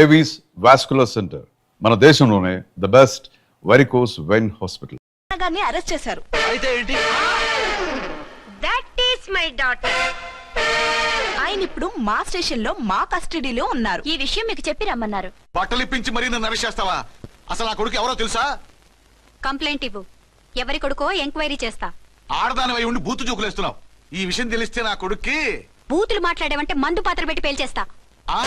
Avis vascular centre మన దేశంలోనే the best varicose vein hospital. గారిని అరెస్ట్ చేశారు. అయితే ఏంటి? That is my daughter. ఆయన ఇప్పుడు మా స్టేషన్ లో మా కస్టడీలో ఉన్నారు. ఈ విషయం మీకు చెప్పి రమ్మన్నారు. బట్టలు ఇప్పించి మరీ నన్ను అరెస్ట్ చేస్తావా? అసలు ఆ కొడుకు ఎవరో తెలుసా? కంప్లైంట్ ఇవ్వు. ఎవరి కొడుకో ఎంక్వైరీ చేస్తా. ఆడదానివై ఉండి బూతు చూకులేస్తున్నావు. ఈ విషయం తెలిస్తే నా కొడుక్కి బూతులు మాట్లాడేవంటే మందు పాత్ర పెట్టి పేల్చేస్తా. ఆ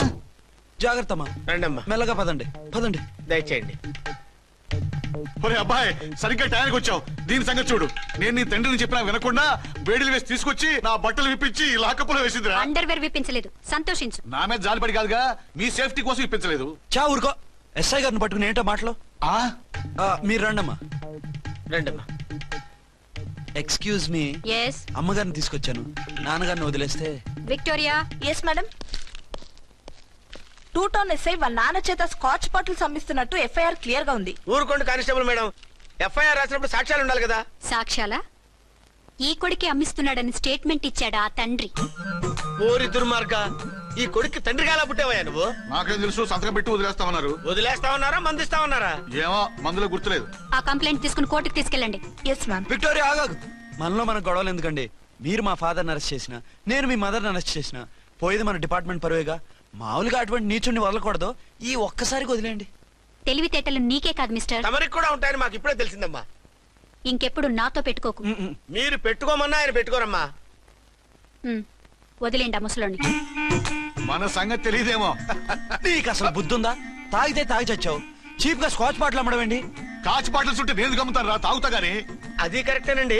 జాగ్రత్తమ్మా, రండమ్మా, మెల్లగా పదండి పదండి. దయచేయండి. ఒరే అబ్బాయి, సరిగ్గా టయానికి వచ్చావు. దీని సంగతి చూడు. నేను నీ తండ్రిని చెప్పినా వినకుండా వేడిలు వేసి తీసుకొచ్చి నా బట్టలు విప్పించి లాకప్పులో వేసిందిరా. అండర్వేర్ విప్పించలేదు, సంతోషించు. నా మీద జాలిపడి కాదుగా, మీ సేఫ్టీ కోసం ఇప్పించలేదు. చా ఊరుకో. ఎస్ఐ గారిని పట్టుకుని ఏంటో మాటలు. ఆ మీరు రండమ్మా. రండమ్మా. Excuse me. ఎస్ అమ్మగారిని తీసుకొచ్చాను. నాన్నగారిని వదిలేస్తే. Victoria. Yes madam. 2 town SI వాళ్ళ నాన్న చేత స్కాచ్ బాటిల్స్ అమ్మిస్తున్నట్టు ఎఫ్ఐఆర్ క్లియర్ గా ఉంది. ఊరుకోండి కానిస్టేబుల్ మేడం. ఎఫ్ఐఆర్ రాసినప్పుడు సాక్ష్యాలు ఉండాలి కదా. సాక్ష్యాలా? ఈ కొడుకే అమ్మిస్తున్నాడని స్టేట్మెంట్ ఇచ్చాడా ఆ తండ్రి? ఊరి దుర్మార్గ, ఈ కొడుక్కి తండ్రిగా ఎలా పుట్టావయ్యా నువ్వు? నాకేం తెలుసు, సంతకం పెట్టి వదిలేస్తామన్నారు. వదిలేస్తామన్నారా మందిస్తామన్నారా? ఏమో, మందులో గుర్తులేదు. ఆ కంప్లైంట్ తీసుకుని కోర్టుకు తీసుకెళ్ళండి. Yes ma'am. విక్టోరియా ఆగాగు. మనలో మన గొడవలు ఎందుకండి? మీరు మా ఫాదర్ని అరెస్ట్ చేసిన, నేను మీ మదర్ని అరెస్ట్ చేసిన, పోయేది మన డిపార్ట్మెంట్ పరువేగా. మామూలుగా అటువంటి నీచుడిని వదలకూడదు. ఈ ఒక్కసారికి వదిలేండి. తెలివితేటలు నీకే కాదు మిస్టర్, తమరికి కూడా ఉంటాయని మాకు ఇప్పుడే తెలిసిందమ్మా. ఇంకెప్పుడు నాతో పెట్టుకోకు. మీరు పెట్టుకోమన్నా ఆయన పెట్టుకోరమ్మా. వదిలేండి ఆ ముసలోని. మన సంగతి తెలియదేమో. నీకు అసలు బుద్ధుందా? తాగితే తాగి చచ్చావు. చీప్ గా స్కాచ్ బాటిల్ అమ్మడమేంటి? కాచి పాటలు చుట్టూ నేను గమ్ముతాను రా, తాగుతా గానీ. అది కరెక్టేనండి.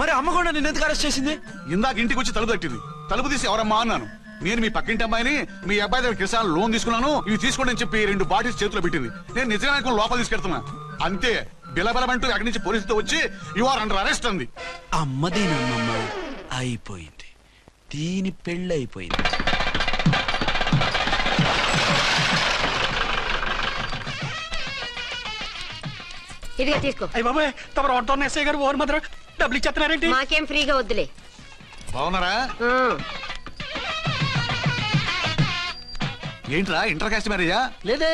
మరి అమ్మ కూడా నిన్ను ఎందుకు అరెస్ట్ చేసింది? ఇందాక ఇంటికి వచ్చి తలుపు తట్టింది. తలుపు తీసి ఎవరమ్మా అన్నాను. నేను మీ పక్కింటి అమ్మాయిని, మీ అబ్బాయి దగ్గర కిసాన్ లోన్ తీసుకున్నాను, ఇవి తీసుకోండి అని చెప్పి 2 బాటిల్స్ చేతిలో పెట్టింది. నేను నిజంగా లోపల తీసుకెళ్తున్నా. అంతే, బిలబలమంటూ అక్కడి నుంచి పోలీసుతో వచ్చి యు ఆర్ అండర్ అరెస్ట్ అంది. అమ్మ దీనమ్మమ్మ అయిపోయింది. దీని పెళ్ళి అయిపోయింది. ఇదిగా తీసుకో. అయ్య బాబాయ్, తమరు ఆటో ఎస్ఐ గారు ఓన్ మాత్రం డబ్బులు ఇచ్చేస్తున్నారేంటి? మాకేం ఫ్రీగా వద్దులే. బాగున్నారా? ఏంట్రా ఇంటర్ కాస్ట్ మ్యారేజా? లేదే.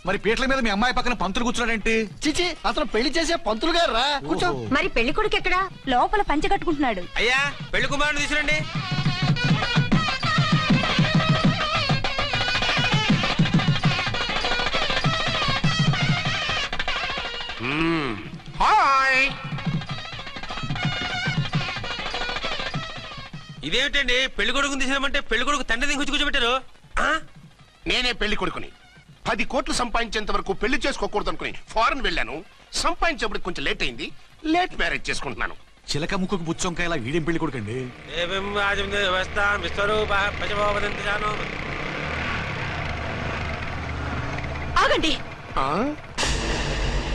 మరి పీటల మీద మీ అమ్మాయి పక్కన పంతులు కూర్చున్నాడేంటి? చిచి, అతను పెళ్లి చేసే పంతులు గారు రా. కూర్చో. మరి పెళ్లి కొడుకు ఎక్కడా? లోపల పంచె కట్టుకుంటున్నాడు. అయ్యా, పెళ్లి కుమారుని తీసుకురండి. హాయ్. ఇదేమిటండి, పెళ్లి కొడుకుని తీసినామంటే పెళ్లి కొడుకు తండ్రి దిగి కూర్చోబెట్టారు. నేనే పెళ్లి కొడుకుని. 10 కోట్లు సంపాదించేంత వరకు పెళ్లి చేసుకోకూడదు అనుకుని ఫారెన్ వెళ్ళాను. సంపాదించేప్పుడు కొంచెం లేట్ అయింది. లేట్ మ్యారేజ్ చేసుకుంటున్నాను. చిలక ముక్కుకు బుచ్చొంకాయలా వీడేం పెళ్లి కొడుకండి? ఆగండి.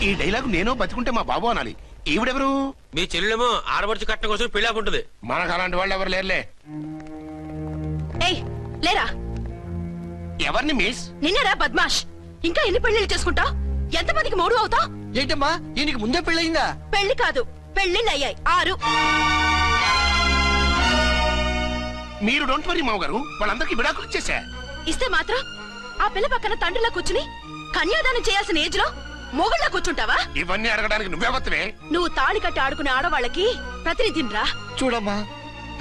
ఈ డైలాగ్ నేను బతుకుంటే మా బాబు అనాలి. ఈవిడెవరు? మీ చెల్లెమో ఆడబడుచు కట్టడం కోసం పెళ్లి ఆకుంటుంది. మనకు అలాంటి వాళ్ళు ఎవరు లేరులే. ఏయ్ లేరా. ఎవరిని మిస్? నిన్నరా బద్మాష్. ఇంకా ఎన్ని పెళ్లిళ్ళు చేసుకుంటావు? ఎంతమందికి మూడు అవుతావు? ఏంటమ్మా, ఈయనకి ముందే పెళ్ళయిందా? పెళ్లి కాదు, పెళ్లిళ్ళు అయ్యాయి 6. మీరు డోంట్ వరీ మావ గారు, వాళ్ళందరికీ విడాకులు ఇచ్చేసా. ఇస్తే మాత్రం ఆ పిల్ల పక్కన తండ్రిలా కూర్చుని కన్యాదానం చేయాల్సిన ఏజ్ లో మొగుళ్ళ కూర్చుంటావా? ఇవన్నీ అడగడానికి నువ్వెవత్తవే? నువ్వు తాళి కట్టి ఆడుకునే ఆడవాళ్ళకి ప్రతినిధిరా. చూడమ్మా,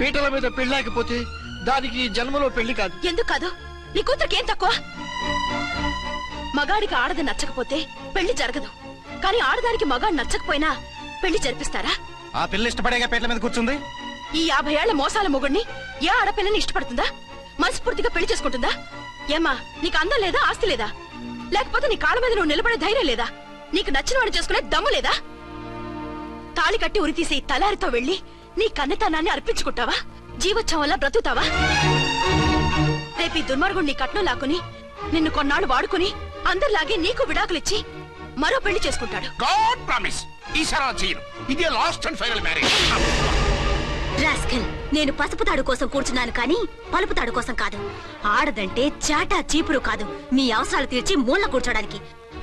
పీటల మీద పెళ్ళాకపోతే దానికి ఈ జన్మలో పెళ్లి కాదు. ఎందుకు కాదు? నీ కూతురికేం తక్కువ? మగాడికి ఆడది నచ్చకపోతే పెళ్లి జరగదు. కానీ ఆడదానికి మగాడు నచ్చకపోయినా పెళ్లి జరిపిస్తారా? ఆ పిల్ల ఇష్టపడేగా పీటల మీద కూర్చుంది. ఈ 50 ఏళ్ల మోసాల మొగుడిని ఏ ఆడపిల్లని ఇష్టపడుతుందా? మనస్ఫూర్తిగా పెళ్లి చేసుకుంటుందా? ఏమ్మా, నీకు అందం లేదా, ఆస్తి లేదా? లేకపోతే నీ కాళ్ళ మీద నువ్వు నిలబడే ధైర్యం లేదా? నీకు నచ్చిన వాడిని చేసుకునే దమ్ము లేదా? తాళి కట్టి ఉరితీసే ఈ తలారితో వెళ్లి నీ కన్నెతనాన్ని అర్పించుకుంటావా? జీవోత్సవం వల్ల బ్రతుకుతావా? రేపు ఈ దుర్మార్గుడు నీ కట్నం లాక్కుని నిన్ను కొన్నాళ్ళు వాడుకుని అందరిలాగే నీకు విడాకులిచ్చి మరో పెళ్లి చేసుకుంటాడు. గాడ్ ప్రామిస్, ఈసారి చేయను. ఇదే last and final marriage. Rascal, నేను పసుపు తాడు కోసం కూర్చున్నాను కానీ పలుపు తాడు కోసం కాదు. ఆడదంటే చాటా చీపురు కాదు, నీ అవసరాలు తీర్చి మూల కూర్చోడానికి.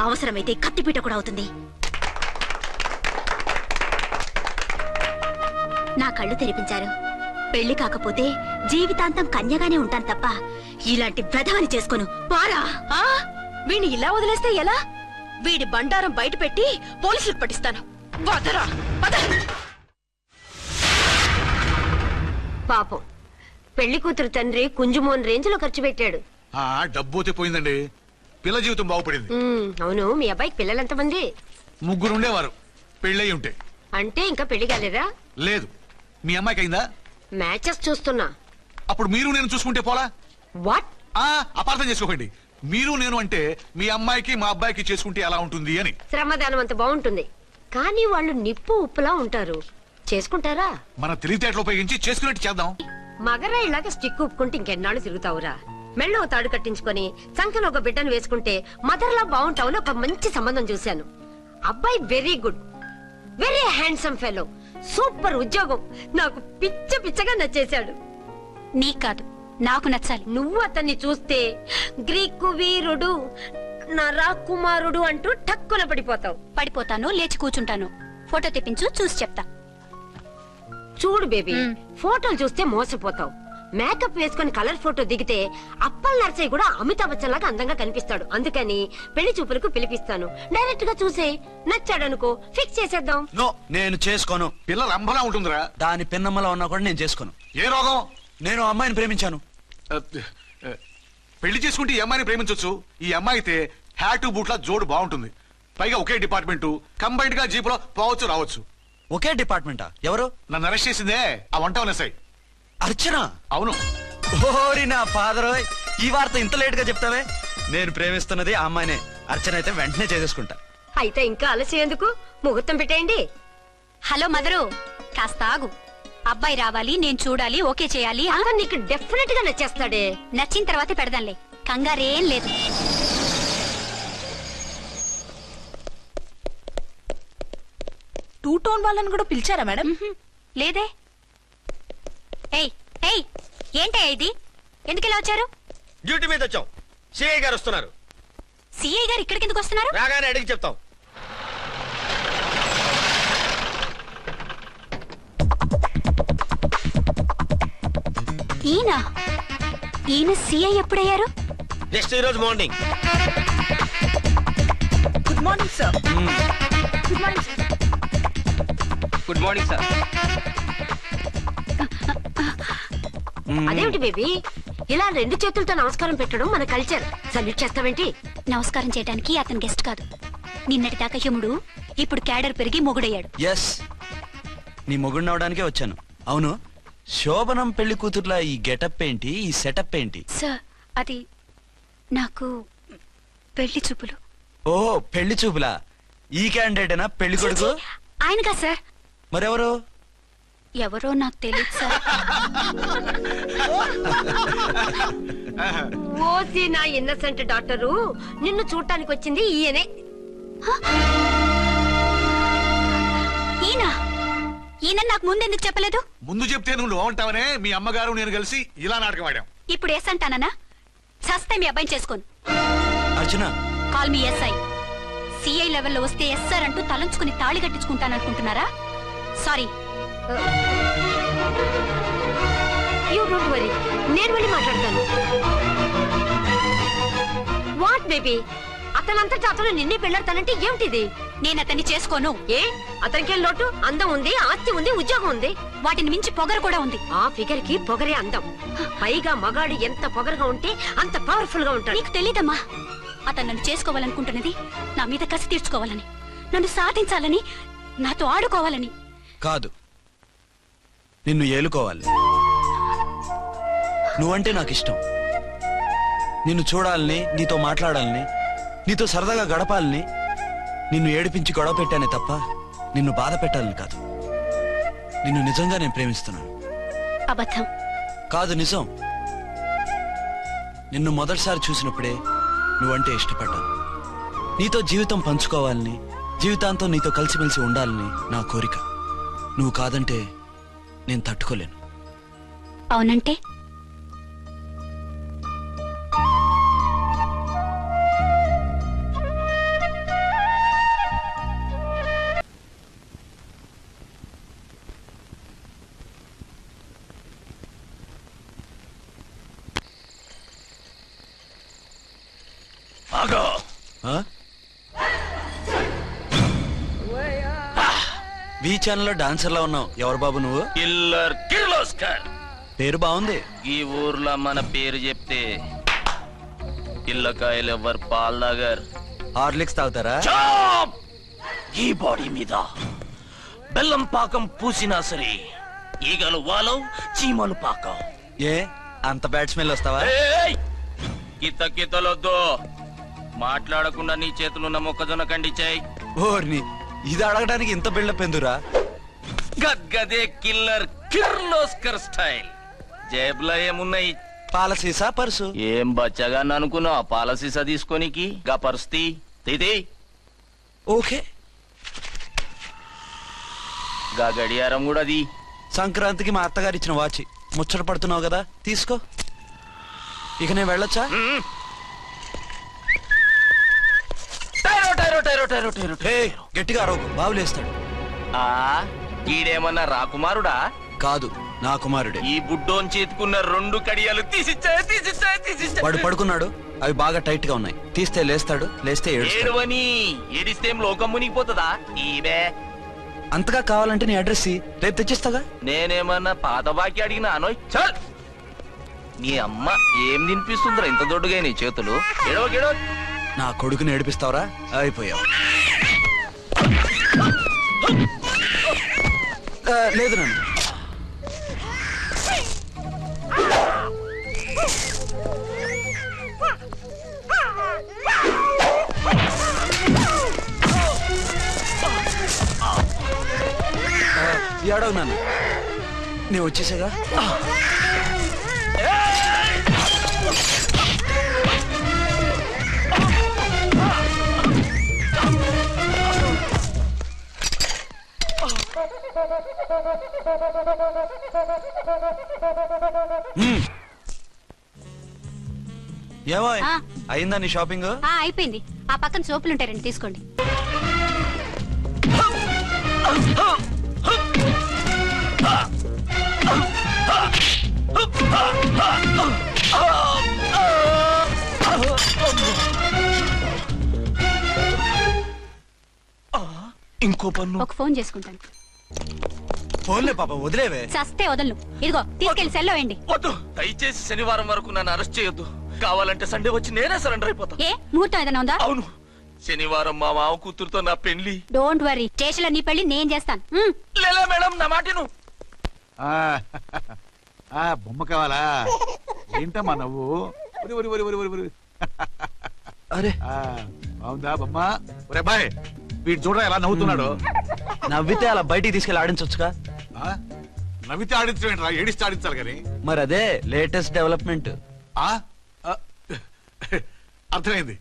అవసరమైతే కత్తిపీట కూడా అవుతుంది. నా కళ్ళు తెరిపించారు. పెళ్లి కాకపోతే జీవితాంతం కన్యగానే ఉంటాను తప్ప ఇలాంటి బ్రధవని చేసుకోను. పారా. వీణ్ణి ఇలా వదిలేస్తే ఎలా? వీడి బండారం బయట పెట్టి పోలీసులకు పట్టిస్తాను. వదరా, వద. పాపం పెళ్లి కూతురు తండ్రి కుంజుమోన్ రేంజ్ లో ఖర్చు పెట్టాడు. డబ్బు అయితే పోయిందండి, పిల్ల జీవితం బాగుపడింది. అవును, మీ అబ్బాయికి పిల్లలెంతమంది? 3 ఉండేవారు, పెళ్ళయి ఉంటే. అంటే ఇంకా పెళ్లి కాలేదా? లేదు. మీ అమ్మాయికి అయిందా? మ్యాచెస్ చూస్తున్నా. అప్పుడు మీరు నేను చూసుకుంటే పోలా? వాట్? అపార్థం చేసుకోకండి. మీరు నేను అంటే మీ అమ్మాయికి మా అబ్బాయికి చేసుకుంటే ఎలా ఉంటుంది అని. శ్రమదానం అంత బాగుంటుంది, కానీ వాళ్ళు నిప్పు ఉప్పులా ఉంటారు. చేసుకుంటారా? మన తెలివితేటలు ఉపయోగించి చేసుకున్నట్టు చేద్దాం. మగరా ఇలాగ స్టిక్ ఉప్పుకుంటే ఇంకెన్నాళ్ళు తిరుగుతావురా? మెళ్ళో తాడు కట్టించుకొని సంఖ్యలో ఒక బిడ్డను వేసుకుంటే మదర్లా బాగుంటావుని ఒక మంచి సంబంధం చూశాను. అబ్బాయి very good, very handsome fellow, super ఉద్యోగం. నాకు పిచ్చగా నచ్చేశాడు. నీకు కాదు, నాకు నచ్చాలి. నువ్వు అతన్ని చూస్తే గ్రీకు వీరుడు, నా రాకుమారుడు అంటూ టక్కున పడిపోతావు. పడిపోతాను, లేచి కూర్చుంటాను. ఫోటో తెప్పించు, చూసి చెప్తా. చూడు బేబీ, ఫోటోలు చూస్తే మోసపోతావు. మేకప్ వేసుకుని కలర్ ఫోటో దిగితే అప్పల్ నర్సయ్య కూడా అమితాబ్ బచ్చన్ లాగా అందంగా కనిపిస్తాడు. అందుకని పెళ్లి చూపులకు పిలిపిస్తాను. డైరెక్ట్ గా చూసే నచ్చాడనుకో, ఫిక్స్ చేసేద్దాం. నో, నేను చేసుకోను. పిల్ల రంభలా ఉంటుందిరా. దాని పిన్నమ్మలా ఉన్నా కూడా నేను చేసుకోను. ఏ రోగం? నేను అమ్మాయిని ప్రేమించాను. పెళ్లి చేసుకుంటే ఈ అమ్మాయిని ప్రేమించొచ్చు. ఈ అమ్మాయి అయితే హ్యాటు బూట్ల జోడు బాగుంటుంది. పైగా ఒకే డిపార్ట్మెంట్, కంబైన్డ్ గా జీపులో పోవచ్చు రావచ్చు. ఒకే డిపార్ట్మెంటా? ఎవరు? నన్ను అరెస్ట్ చేసిందే ఆ వంటవనసాయి. అర్చన? అవును. ఓరి నా ఫాదర్, ఈ వార్త ఇంత లేట్ గా చెప్తావే. నేను ప్రేమిస్తున్నది ఆ అమ్మాయినే. అర్చన అయితే వెంటనే చేసేసుకుంటా. అయితే ఇంకా ఆలస్యం ఎందుకు? ముహూర్తం పెట్టేయండి. హలో మదరు, కాస్త ఆగు. అబ్బాయి రావాలి, నేను చూడాలి, ఓకే చేయాలి. అతను నీకు డెఫినెట్ గా నచ్చేస్తాడే. నచ్చిన తర్వాతే పెడదాంలే, కంగారేం లేదు. టూ టోన్ వాళ్ళని కూడా పిలిచారా మేడం? లేదే. ఏయ్ ఏయ్, ఏంటయ్యా ఇది? ఎందుకు ఇలా వచ్చారు? డ్యూటీ మీద వచ్చాం. సిఐ గారు వస్తున్నారు. సిఐ గారు ఇక్కడికి ఎందుకు వస్తున్నారు? రాగానే అడిగి చెప్తాం. ఈయన సిఐ ఎప్పుడయ్యారు? నెక్స్ట్ ఈ రోజు morning. Good morning sir. Good morning sir. Good morning sir. అదేమిటి బేబీ, ఇలా 2 చేతులతో నమస్కారం పెట్టడం మన కల్చర్. సల్యూట్ చేస్తావేంటి? నమస్కారం చేయడానికి అతను గెస్ట్ కాదు. నిన్నటి దాకా యముడు, ఇప్పుడు క్యాడర్ పెరిగి మొగుడయ్యాడు. ఎస్, నీ మొగుడిని అవడానికే వచ్చాను. అవును, శోభనం పెళ్లి కూతుర్లా ఈ గెటప్ ఏంటి, ఈ సెటప్ ఏంటి? సార్, అది నాకు పెళ్లి చూపులు. ఓ, పెళ్లి చూపులా? ఈ క్యాండిడేటేనా పెళ్లి కొడుకు? ఆయనగా సార్. మరెవరు? ఎవరో నాకు తెలియదు సార్. ఓసి నా ఇన్నసెంట్ డాక్టరు, నిన్ను చూడటానికి వచ్చింది ఈయనే. ఈయన నాకు ముందెందుకు చెప్పలేదు? ముందు చెప్తే నువ్వు బాగుంటావనే మీ అమ్మగారు నేను కలిసి ఇలా నాటకం ఆడాం. ఇప్పుడు ఎస్ అంటానా? సస్తే మీ అబ్బాయిని చేసుకోను. అర్చన, కాల్ మీ ఎస్ఐ. సిఐ లెవెల్లో వస్తే ఎస్ఆర్ అంటూ తలంచుకుని తాళి కట్టించుకుంటాననుకుంటున్నారా? సారీ. యూ డోంట్ వరీ, నేను వెళ్ళి మాట్లాడతాను. వాట్ బేబీ, అతనంతటా అతను నిన్నే పెళ్ళాడతానంటే ఏమిటిది? నేను అతన్ని చేసుకోను. ఏ, అతనికేం లోటు? అందం ఉంది, ఆస్తి ఉంది, ఉద్యోగం ఉంది. వాటిని మించి పొగరు కూడా ఉంది. ఆ ఫిగర్ కి పొగరే అందం. పైగా మగాడు ఎంత పొగరుగా ఉంటే అంత పవర్ఫుల్ గా ఉంటాడు. నీకు తెలీదమ్మా, అతను నన్ను చేసుకోవాలనుకుంటున్నది నా మీద కసి తీర్చుకోవాలని, నన్ను సాధించాలని, నాతో ఆడుకోవాలని కాదు, నిన్ను ఏలుకోవాలి. నువ్వంటే నాకు ఇష్టం. నిన్ను చూడాలని, నీతో మాట్లాడాలని, నీతో సరదాగా గడపాలని, నిన్ను ఏడిపించి గొడవ పెట్టానే తప్ప నిన్ను బాధ పెట్టాలని కాదు. నిన్ను నిజంగా నేను ప్రేమిస్తున్నాను. అబద్ధం కాదు, నిజం. నిన్ను మొదటిసారి చూసినప్పుడే నువ్వంటే ఇష్టపడ్డాను. నీతో జీవితం పంచుకోవాలని, జీవితాంతం నీతో కలిసిమెలిసి ఉండాలని నా కోరిక. నువ్వు కాదంటే నేను తట్టుకోలేను. అవునంటే? ఆగో. వి ఛానల్లో డాన్సర్లా ఉన్నావు. ఎవరు బాబు నువ్వు? కిల్లర్ కిర్లోస్కర్. పేరు బాగుంది. ఈ ఊర్లో మన పేరు చెప్తే పిల్లకాయలు ఎవరు పాల్దాగర్. హార్లిక్స్ తాగుతారా? ఈ బాడీ మీద బెల్లం పాకం పూసినా సరే ఈగలు వాలవు, చీమలు పాకం. ఏ అంత బ్యాడ్ స్మెల్ వస్తావా? కితలొద్దు. మాట్లాడకుండా నీ చేతులున్న మొక్కజొన్న కండిచాయి. ఓర్ని, ఇది అడగడానికి ఇంత బిల్డప్ ఎందురా? గద్గదే కిల్లర్ కిర్లోస్కర్ స్టైల్. జేబులో ఏమున్నాయి? పాల సీసా, పర్సు. ఏం బచ్చగా అనుకున్నావు? పాల సీసా తీసుకోనికి గా పరిస్థితి తీది. ఓకే. గా గడియారం కూడా అది. సంక్రాంతికి మా అత్తగారు ఇచ్చిన వాచి. ముచ్చట పడుతున్నావు కదా, తీసుకో. ఇక నేను వెళ్ళొచ్చా? గట్టిగా అరవకు, బావులేస్తాడు. ఈడేమన్నా రాకుమారుడా? కాదు, నా కుమారుడే. ఈ బుడ్డోన్ చేతుకున్న 2 కడియాలు తీసిచ్చా. వాడు పడుకున్నాడు, అవి బాగా టైట్ గా ఉన్నాయి. తీస్తే లేస్తాడు, లేస్తే ఏడుస్తాడు. ఏడువని ఏడిస్తే లోకం మునిగిపోతుందా? ఈబే అంతగా కావాలంటే నీ అడ్రస్ రేపు తెచ్చిస్తాగా. నేనేమన్నా పాత బాకి అడిగినా అనోయ్. చల్, నీ అమ్మ ఏం తినిపిస్తుందిరా ఇంత దొడ్డుగా నీ చేతులు? ఎడవ నా కొడుకుని ఏడిపిస్తావరా? అయిపోయావు. లేదు నన్ను. ఏడవు నన్ను. నేను వచ్చేసాగా. ఏమో అయిందా నీ షాపింగ్? అయిపోయింది. ఆ పక్కన సోపులుంటారండి, తీసుకోండి. ఇంకో పన్ను. ఒక ఫోన్ చేసుకుంటాను. ఫోన్లే పాప, వదిలేవే. చస్తే వదలను. ఇదిగో తీసుకెళ్లి సెల్లో వేయండి. వద్దు, దయచేసి శనివారం వరకు నన్ను అరెస్ట్ చేయొద్దు. కావాలంటే సండే వచ్చి నేనే సరెండర్ అయిపోతా. ఏ ముహూర్తం ఏదైనా ఉందా? అవును, శనివారం మా మామ కూతురుతో నా పెళ్లి. డోంట్ వరీ, స్టేషన్ లో నీ పెళ్లి నేను చేస్తాను. లేలా మేడం, నా మాటను. బొమ్మ కావాలా? ఏంటమ్మా నవ్వు? అరే బాగుందా బొమ్మ? ఒరే బాయ్, వీడు చూడరా ఎలా నవ్వుతున్నాడు. నవ్వితే అలా బయటికి తీసుకెళ్ళి ఆడించొచ్చుగా. నవ్వితే ఆడించడం, ఏడిస్తే ఆడించాలి కానీ. మరి అదే లేటెస్ట్ డెవలప్మెంట్. అర్థమైంది.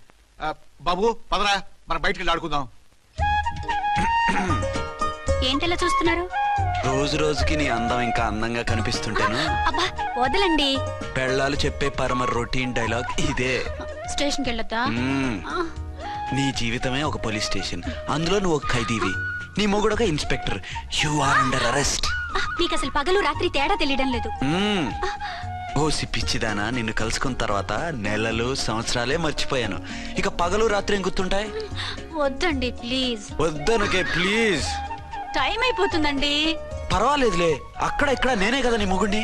బాబు పదరా, మనం బయటికి వెళ్ళి ఆడుకుందాం. ఏంటలా చూస్తున్నారు? రోజు రోజుకి నీ అందం ఇంకా అందంగా కనిపిస్తుంటాను. అబ్బా వదలండి. పెళ్ళాలు చెప్పే పరమ రొటీన్ డైలాగ్ ఇదే. స్టేషన్కి వెళ్ళొద్దా? నీ జీవితమే ఒక పోలీస్ స్టేషన్. అందులో నువ్వు ఒక ఖైదీవి, నీ మొగుడు ఒక inspector. You are under arrest. మీకు అసలు పగలు రాత్రి తేడా తెలియడం లేదు. ఓ సిప్పిచ్చిదానా, నిన్ను కలుసుకున్న తర్వాత నెలలు సంవత్సరాలే మర్చిపోయాను. ఇక పగలు రాత్రి ఏం గుర్తుంటాయి? వద్దండి ప్లీజ్. వద్దనుకే ప్లీజ్. టైం అయిపోతుందండి. పర్వాలేదులే, అక్కడ ఇక్కడ నేనే కదా నీ మొగుడిని.